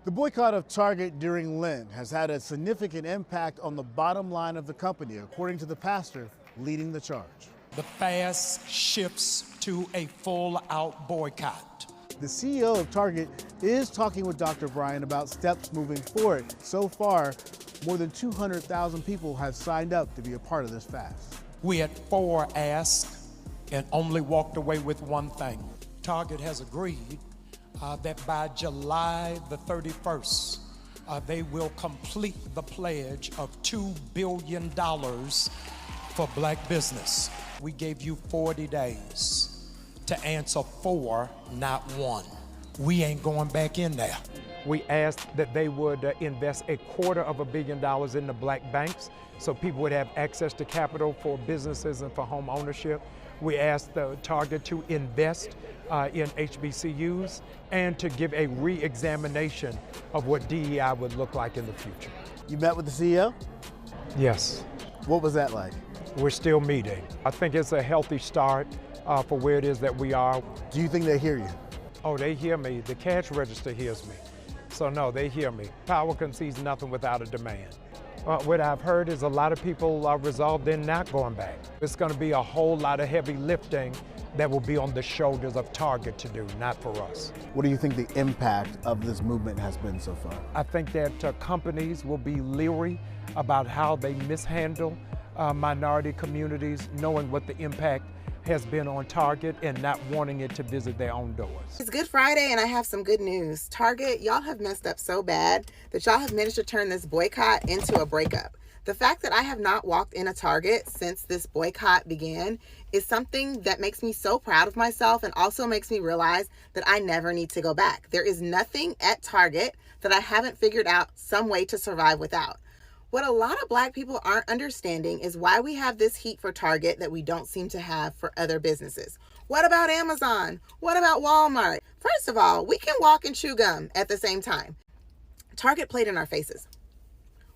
The boycott of Target during Lent has had a significant impact on the bottom line of the company, according to the pastor leading the charge. The fast shifts to a full-out boycott. The CEO of Target is talking with Dr. Bryan about steps moving forward. So far, more than 200,000 people have signed up to be a part of this fast. We had 4 asks and only walked away with one thing. Target has agreed that by July the 31st, they will complete the pledge of $2 billion for black business. We gave you 40 days to answer 4, not 1. We ain't going back in there. We asked that they would invest $250 million in the black banks so people would have access to capital for businesses and for home ownership. We asked the Target to invest in HBCUs and to give a re-examination of what DEI would look like in the future. You met with the CEO? Yes. What was that like? We're still meeting. I think it's a healthy start for where it is that we are. Do you think they hear you? Oh, they hear me. The cash register hears me. So no, they hear me. Power concedes nothing without a demand. What I've heard is a lot of people are resolved in not going back. It's going to be a whole lot of heavy lifting that will be on the shoulders of Target to do, not for us. What do you think the impact of this movement has been so far? I think that companies will be leery about how they mishandle minority communities, knowing what the impact has been on Target and not wanting it to visit their own doors. It's Good Friday and I have some good news. Target, y'all have messed up so bad that y'all have managed to turn this boycott into a breakup. The fact that I have not walked in a Target since this boycott began is something that makes me so proud of myself and also makes me realize that I never need to go back. There is nothing at Target that I haven't figured out some way to survive without. What a lot of black people aren't understanding is why we have this heat for Target that we don't seem to have for other businesses. What about Amazon? What about Walmart? First of all, we can walk and chew gum at the same time. Target played in our faces.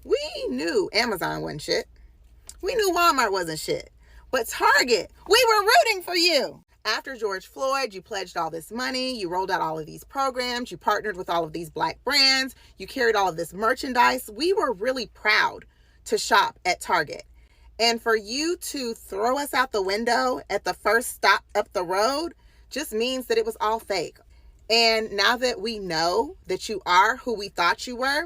We knew Amazon wasn't shit. We knew Walmart wasn't shit. But Target, we were rooting for you. After George Floyd, you pledged all this money, you rolled out all of these programs, you partnered with all of these black brands, you carried all of this merchandise. We were really proud to shop at Target. And for you to throw us out the window at the first stop up the road just means that it was all fake. And now that we know that you are who we thought you were,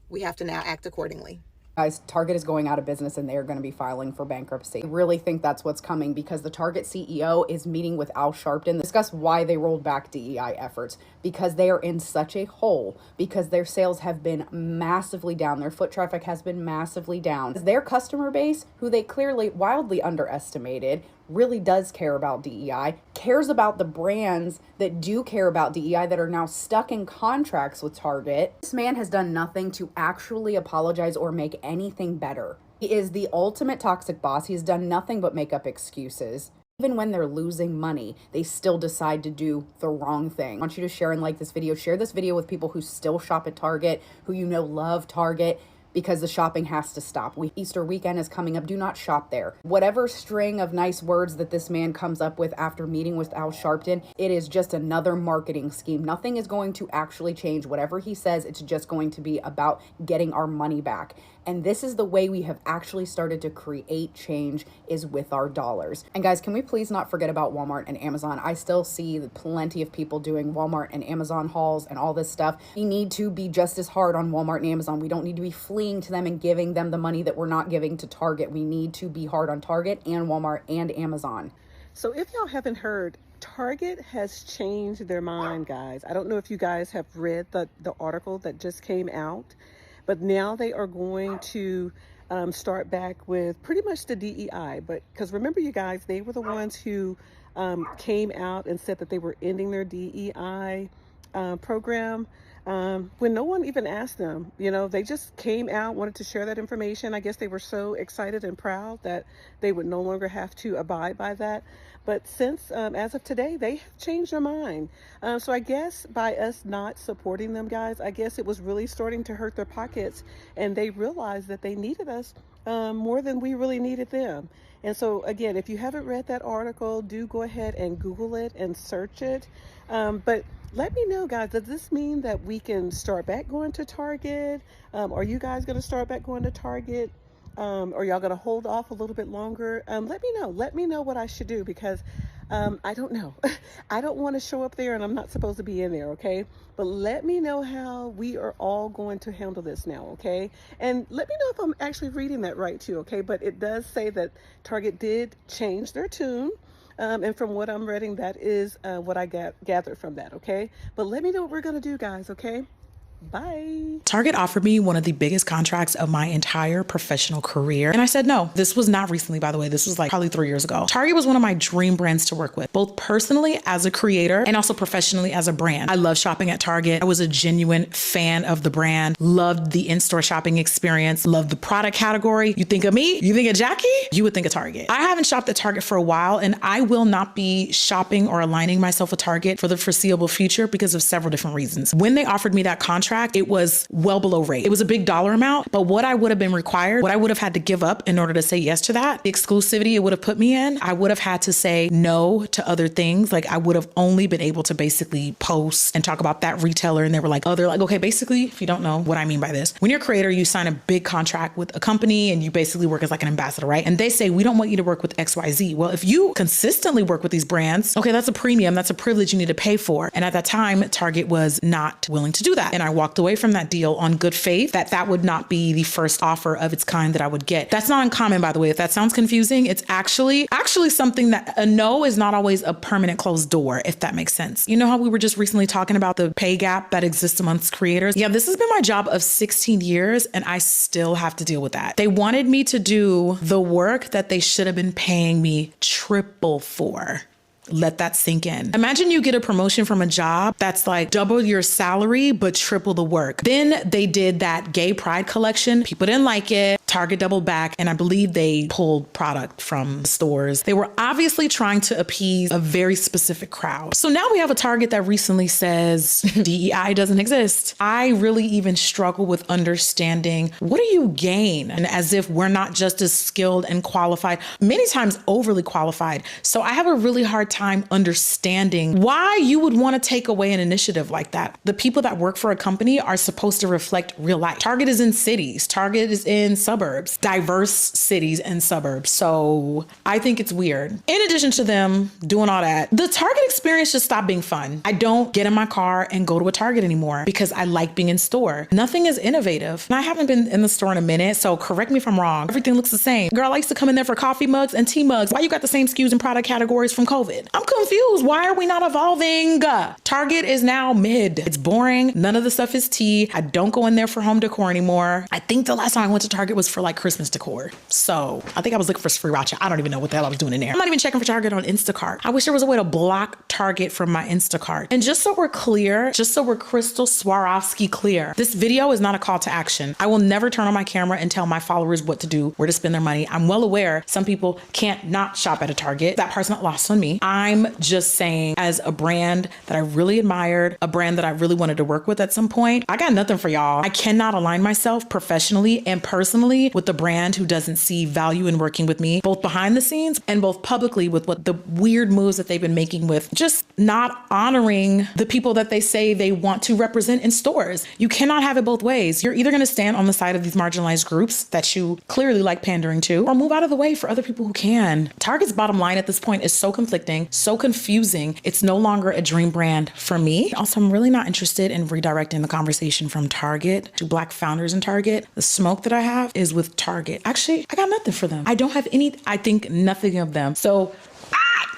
we have to now act accordingly. Guys, Target is going out of business and they're going to be filing for bankruptcy. I really think that's what's coming because the Target CEO is meeting with Al Sharpton to discuss why they rolled back DEI efforts, because they are in such a hole, because their sales have been massively down. Their foot traffic has been massively down. Their customer base, who they clearly wildly underestimated, really does care about DEI, cares about the brands that do care about DEI that are now stuck in contracts with Target. This man has done nothing to actually apologize or make anything better. He is the ultimate toxic boss. He's done nothing but make up excuses. Even when they're losing money, they still decide to do the wrong thing. I want you to share and like this video. Share this video with people who still shop at Target, who you know love Target, because the shopping has to stop. Easter weekend is coming up. Do not shop there. Whatever string of nice words that this man comes up with after meeting with Al Sharpton, it is just another marketing scheme. Nothing is going to actually change. Whatever he says, it's just going to be about getting our money back. And this is the way we have actually started to create change, is with our dollars. And guys, can we please not forget about Walmart and Amazon? I still see plenty of people doing Walmart and Amazon hauls and all this stuff. We need to be just as hard on Walmart and Amazon. We don't need to be fleeing to them and giving them the money that we're not giving to Target. We need to be hard on Target and Walmart and Amazon. So if y'all haven't heard, Target has changed their mind, guys. I don't know if you guys have read the article that just came out, but now they are going to start back with pretty much the DEI. But because remember, you guys, they were the ones who came out and said that they were ending their DEI program when no one even asked them. You know, they just came out, wanted to share that information. I guess they were so excited and proud that they would no longer have to abide by that. But since, as of today, they have changed their mind. So I guess by us not supporting them, guys, I guess it was really starting to hurt their pockets. And they realized that they needed us more than we really needed them. And so, again, if you haven't read that article, do go ahead and Google it and search it. But Let me know, guys. Does this mean that we can start back going to Target? Are you guys going to start back going to Target? Are y'all going to hold off a little bit longer? Let me know. Let me know what I should do, because I don't know. I don't want to show up there and I'm not supposed to be in there, okay? But let me know how we are all going to handle this now, okay? And let me know if I'm actually reading that right too, okay? But it does say that Target did change their tune. And from what I'm reading, that is what I gathered from that, okay? But let me know what we're going to do, guys, okay? Bye. Target offered me one of the biggest contracts of my entire professional career. And I said no. This was not recently, by the way. This was like probably 3 years ago. Target was one of my dream brands to work with, both personally as a creator and also professionally as a brand. I love shopping at Target. I was a genuine fan of the brand, loved the in-store shopping experience, loved the product category. You think of me, you think of Jackie, you would think of Target. I haven't shopped at Target for a while, and I will not be shopping or aligning myself with Target for the foreseeable future because of several different reasons. When they offered me that contract, it was well below rate. It was a big dollar amount, but what I would have been required, what I would have had to give up in order to say yes to that, the exclusivity it would have put me in, I would have had to say no to other things. Like I would have only been able to basically post and talk about that retailer. And they were like, oh, they're like, okay, basically, if you don't know what I mean by this, when you're a creator, you sign a big contract with a company and you basically work as like an ambassador, right? And they say, we don't want you to work with XYZ. Well, if you consistently work with these brands, okay, that's a premium, that's a privilege you need to pay for. And at that time, Target was not willing to do that. And I walked away from that deal on good faith that would not be the first offer of its kind that I would get. That's not uncommon, by the way. If that sounds confusing, it's actually something that a no is not always a permanent closed door, if that makes sense. You know how we were just recently talking about the pay gap that exists amongst creators? Yeah, this has been my job of 16 years and I still have to deal with that. They wanted me to do the work that they should have been paying me triple for. Let that sink in. Imagine you get a promotion from a job that's like double your salary, but triple the work. Then they did that gay pride collection. People didn't like it. Target doubled back, and I believe they pulled product from stores. They were obviously trying to appease a very specific crowd. So now we have a Target that recently says DEI doesn't exist. I really even struggle with understanding, what do you gain? And as if we're not just as skilled and qualified, many times overly qualified. So I have a really hard time understanding why you would want to take away an initiative like that. The people that work for a company are supposed to reflect real life. Target is in cities. Target is in suburbs, diverse cities and suburbs. So I think it's weird. In addition to them doing all that, the Target experience just stopped being fun. I don't get in my car and go to a Target anymore because I like being in store. Nothing is innovative. And I haven't been in the store in a minute, so correct me if I'm wrong. Everything looks the same. Girl, I used to come in there for coffee mugs and tea mugs. Why you got the same SKUs and product categories from COVID? I'm confused. Why are we not evolving? Target is now mid. It's boring. None of the stuff is tea. I don't go in there for home decor anymore. I think the last time I went to Target was for like Christmas decor. So I think I was looking for sriracha. I don't even know what the hell I was doing in there. I'm not even checking for Target on Instacart. I wish there was a way to block Target from my Instacart. And just so we're clear, just so we're crystal Swarovski clear, this video is not a call to action. I will never turn on my camera and tell my followers what to do, where to spend their money. I'm well aware some people can't not shop at a Target. That part's not lost on me. I'm just saying, as a brand that I really admired, a brand that I really wanted to work with at some point, I got nothing for y'all. I cannot align myself professionally and personally with the brand who doesn't see value in working with me, both behind the scenes and both publicly, with what the weird moves that they've been making with just not honoring the people that they say they want to represent in stores. You cannot have it both ways. You're either going to stand on the side of these marginalized groups that you clearly like pandering to, or move out of the way for other people who can. Target's bottom line at this point is so conflicting, so confusing. It's no longer a dream brand for me. Also, I'm really not interested in redirecting the conversation from Target to Black founders in Target. The smoke that I have is with Target. Actually, I got nothing for them. I don't have any, I think nothing of them. So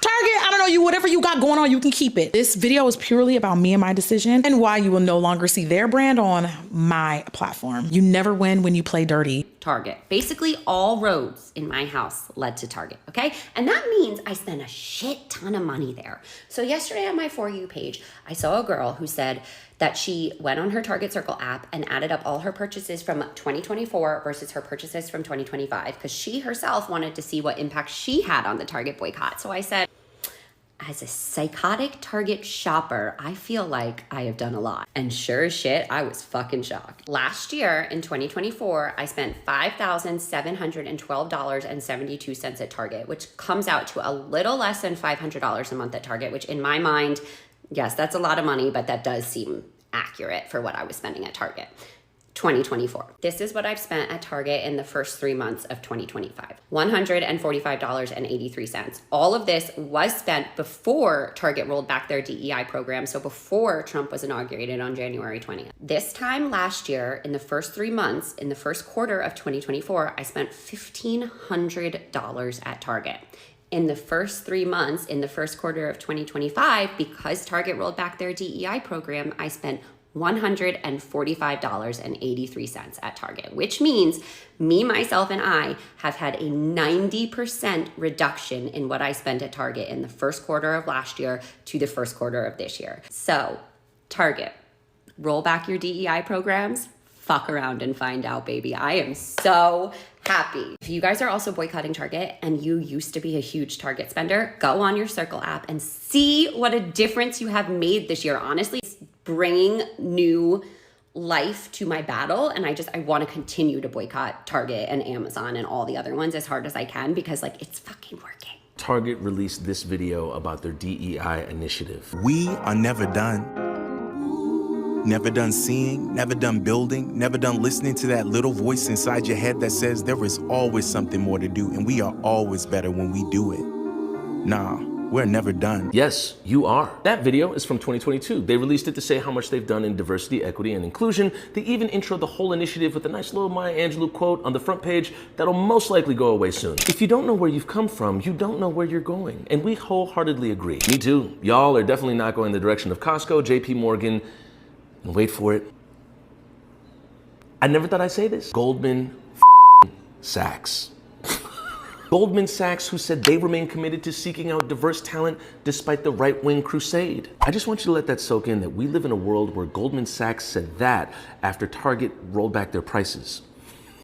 Target, I don't know, whatever you got going on, you can keep it. This video is purely about me and my decision and why you will no longer see their brand on my platform. You never win when you play dirty. Target. Basically, all roads in my house led to Target, okay? And that means I spent a shit ton of money there. So yesterday on my For You page, I saw a girl who said that she went on her Target Circle app and added up all her purchases from 2024 versus her purchases from 2025, because she herself wanted to see what impact she had on the Target boycott. So I said, as a psychotic Target shopper, I feel like I have done a lot. And sure as shit, I was fucking shocked. Last year, in 2024, I spent $5,712.72 at Target, which comes out to a little less than $500 a month at Target, which in my mind Yes, that's a lot of money, but that does seem accurate for what I was spending at Target. 2024. This is what I've spent at Target in the first 3 months of 2025. $145.83. All of this was spent before Target rolled back their DEI program, so before Trump was inaugurated on January 20th. This time last year, in the first 3 months, in the first quarter of 2024, I spent $1,500 at Target. In the first 3 months, in the first quarter of 2025, because Target rolled back their DEI program, I spent $145.83 at Target, which means me, myself, and I have had a 90% reduction in what I spent at Target in the first quarter of last year to the first quarter of this year. So, Target, roll back your DEI programs. Fuck around and find out, baby. I am so happy. If you guys are also boycotting Target and you used to be a huge Target spender, go on your Circle app and see what a difference you have made this year. Honestly, it's bringing new life to my battle, and I want to continue to boycott Target and Amazon and all the other ones as hard as I can, because like, it's fucking working. Target released this video about their DEI initiative. We are never done. Never done seeing, never done building, never done listening to that little voice inside your head that says there is always something more to do and we are always better when we do it. Nah, we're never done. Yes, you are. That video is from 2022. They released it to say how much they've done in diversity, equity, and inclusion. They even introed the whole initiative with a nice little Maya Angelou quote on the front page that'll most likely go away soon. If you don't know where you've come from, you don't know where you're going. And we wholeheartedly agree. Me too. Y'all are definitely not going the direction of Costco, JP Morgan, and wait for it. I never thought I'd say this. Goldman Sachs. Goldman Sachs, who said they remain committed to seeking out diverse talent despite the right-wing crusade. I just want you to let that soak in, that we live in a world where Goldman Sachs said that after Target rolled back their prices.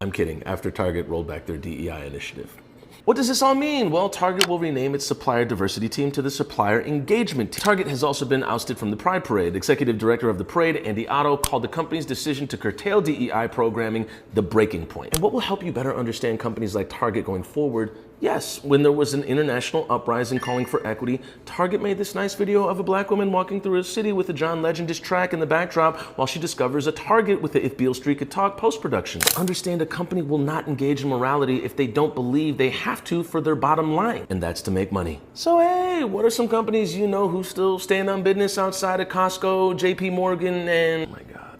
I'm kidding, after Target rolled back their DEI initiative. What does this all mean? Well, Target will rename its supplier diversity team to the supplier engagement team. Target has also been ousted from the Pride Parade. Executive director of the parade, Andy Otto, called the company's decision to curtail DEI programming the breaking point. And what will help you better understand companies like Target going forward? Yes, when there was an international uprising calling for equity, Target made this nice video of a black woman walking through a city with a John Legend diss track in the backdrop while she discovers a Target with the If Beale Street Could Talk post-production. Understand, a company will not engage in morality if they don't believe they have to for their bottom line, and that's to make money. So hey, what are some companies you know who still stand on business outside of Costco, JP Morgan, and, oh my God,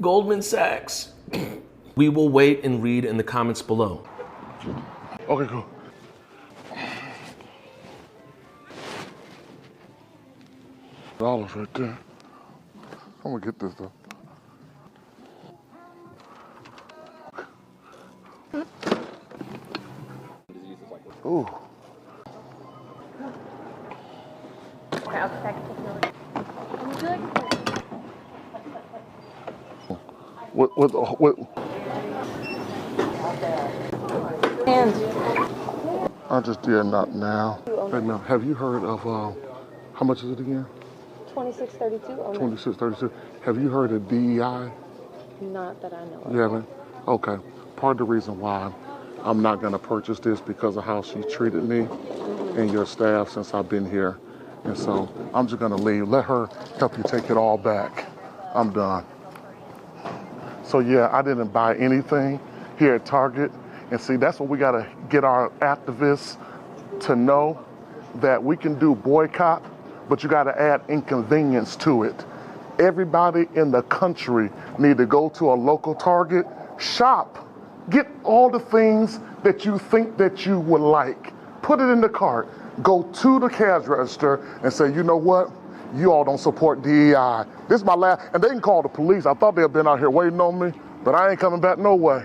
Goldman Sachs? We will wait and read in the comments below. Okay, cool. $1 right there. I'm gonna get this though. Ooh. Okay, I'll check it. Are you good? What? And I just did not now. Hey, now, have you heard of how much is it again? 2632. Oh, 2632. Have you heard of DEI? not that I know of. You haven't? Okay. Part of the reason why I'm not gonna purchase this because of how she treated me and your staff since I've been here. And so I'm just gonna leave. Let her help you take it all back. I'm done. So yeah, I didn't buy anything here at Target. And see, that's what we gotta get our activists to know, that we can do boycott, but you gotta add inconvenience to it. Everybody in the country need to go to a local Target, shop, get all the things that you think that you would like, put it in the cart, go to the cash register and say, you know what? You all don't support DEI. This is my last, and they can call the police. I thought they'd been out here waiting on me, but I ain't coming back no way.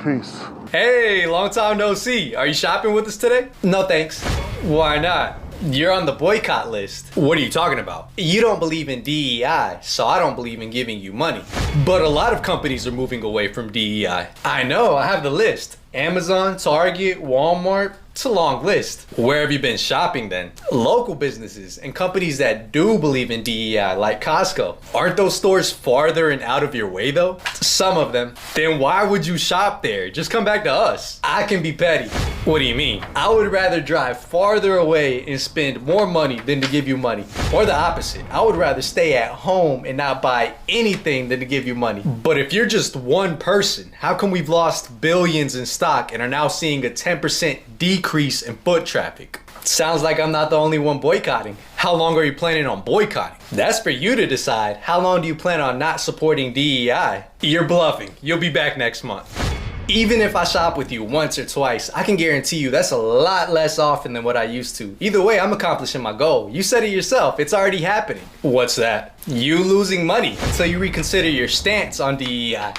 Peace. Hey, long time no see. Are you shopping with us today? No thanks. Why not? You're on the boycott list. What are you talking about? You don't believe in DEI, so I don't believe in giving you money. But a lot of companies are moving away from DEI. I know, I have the list. Amazon, Target, Walmart, it's a long list. Where have you been shopping then? Local businesses and companies that do believe in DEI, like Costco. Aren't those stores farther and out of your way though? Some of them. Then why would you shop there? Just come back to us. I can be petty. What do you mean? I would rather drive farther away and spend more money than to give you money. Or the opposite. I would rather stay at home and not buy anything than to give you money. But if you're just one person, how come we've lost billions in stock and are now seeing a 10% decrease in foot traffic? Sounds like I'm not the only one boycotting. How long are you planning on boycotting? That's for you to decide. How long do you plan on not supporting DEI? You're bluffing. You'll be back next month. Even if I shop with you once or twice, I can guarantee you that's a lot less often than what I used to. Either way, I'm accomplishing my goal. You said it yourself, it's already happening. What's that? You losing money until you reconsider your stance on DEI.